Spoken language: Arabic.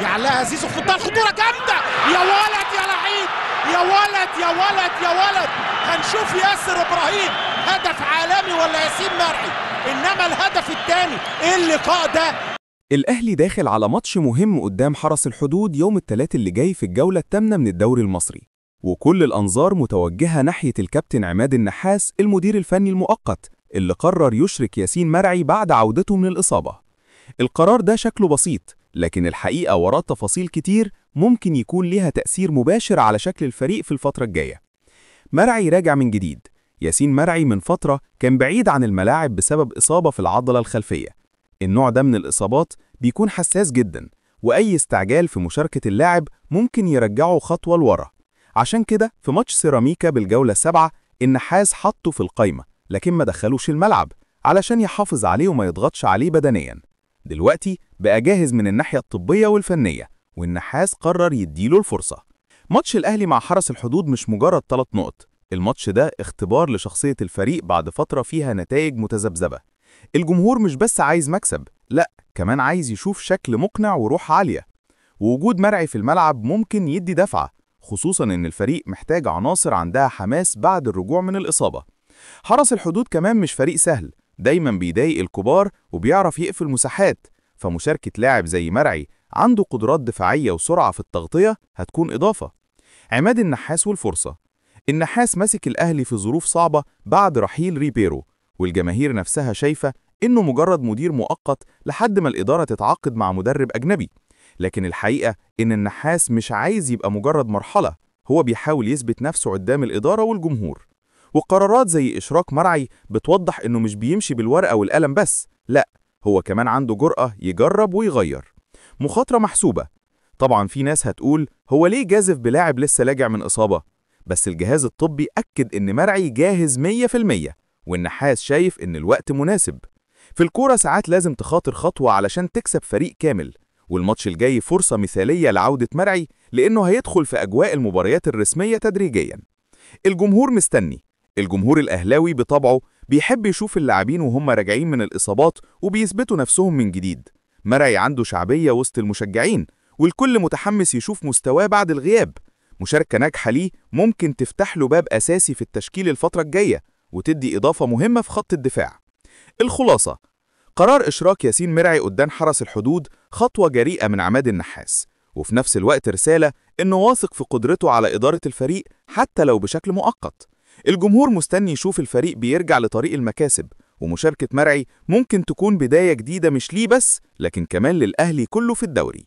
يعلقها زيزو في منتهى الخطوره جامده. يا ولد يا لعيب، يا ولد يا ولد يا ولد. هنشوف ياسر ابراهيم هدف عالمي ولا ياسين مرعي؟ انما الهدف الثاني ايه اللقاء ده؟ الأهلي داخل على ماتش مهم قدام حرس الحدود يوم الثلاث اللي جاي في الجولة الثامنة من الدوري المصري، وكل الأنظار متوجهة ناحية الكابتن عماد النحاس المدير الفني المؤقت اللي قرر يشرك ياسين مرعي بعد عودته من الإصابة. القرار ده شكله بسيط، لكن الحقيقة وراه تفاصيل كتير ممكن يكون ليها تأثير مباشر على شكل الفريق في الفترة الجاية. مرعي راجع من جديد. ياسين مرعي من فترة كان بعيد عن الملاعب بسبب إصابة في العضلة الخلفية. النوع ده من الإصابات بيكون حساس جدا، وأي استعجال في مشاركة اللاعب ممكن يرجعه خطوة لورا. عشان كده في ماتش سيراميكا بالجولة السابعة النحاس حطه في القايمة، لكن ما دخلوش الملعب علشان يحافظ عليه وما يضغطش عليه بدنيا. دلوقتي بقى جاهز من الناحية الطبية والفنية، والنحاس قرر يديله الفرصة. ماتش الأهلي مع حرس الحدود مش مجرد 3 نقط، الماتش ده اختبار لشخصية الفريق بعد فترة فيها نتائج متذبذبة. الجمهور مش بس عايز مكسب، لا كمان عايز يشوف شكل مقنع وروح عالية. ووجود مرعي في الملعب ممكن يدي دفعة، خصوصا ان الفريق محتاج عناصر عندها حماس بعد الرجوع من الإصابة. حرس الحدود كمان مش فريق سهل، دايما بيضايق الكبار وبيعرف يقفل مساحات، فمشاركة لاعب زي مرعي عنده قدرات دفاعية وسرعة في التغطية هتكون إضافة. عماد النحاس والفرصة. النحاس مسك الأهلي في ظروف صعبة بعد رحيل ريبيرو، والجماهير نفسها شايفة إنه مجرد مدير مؤقت لحد ما الإدارة تتعاقد مع مدرب أجنبي. لكن الحقيقة إن النحاس مش عايز يبقى مجرد مرحلة، هو بيحاول يثبت نفسه قدام الإدارة والجمهور. وقرارات زي إشراك مرعي بتوضح إنه مش بيمشي بالورقة والقلم بس، لأ هو كمان عنده جرأة يجرب ويغير. مخاطرة محسوبة. طبعا في ناس هتقول هو ليه جازف بلاعب لسه راجع من إصابة؟ بس الجهاز الطبي أكد إن مرعي جاهز 100%، والنحاس شايف إن الوقت مناسب. في الكورة ساعات لازم تخاطر خطوة علشان تكسب فريق كامل، والماتش الجاي فرصة مثالية لعودة مرعي لأنه هيدخل في أجواء المباريات الرسمية تدريجيا. الجمهور مستني. الجمهور الأهلاوي بطبعه بيحب يشوف اللاعبين وهم راجعين من الإصابات وبيثبتوا نفسهم من جديد. مرعي عنده شعبية وسط المشجعين، والكل متحمس يشوف مستواه بعد الغياب. مشاركة ناجحة ليه ممكن تفتح له باب أساسي في التشكيل الفترة الجاية، وتدي إضافة مهمة في خط الدفاع. الخلاصة: قرار إشراك ياسين مرعي قدام حرس الحدود خطوة جريئة من عماد النحاس، وفي نفس الوقت رسالة إنه واثق في قدرته على إدارة الفريق حتى لو بشكل مؤقت. الجمهور مستني يشوف الفريق بيرجع لطريق المكاسب، ومشاركة مرعي ممكن تكون بداية جديدة مش ليه بس، لكن كمان للأهلي كله في الدوري.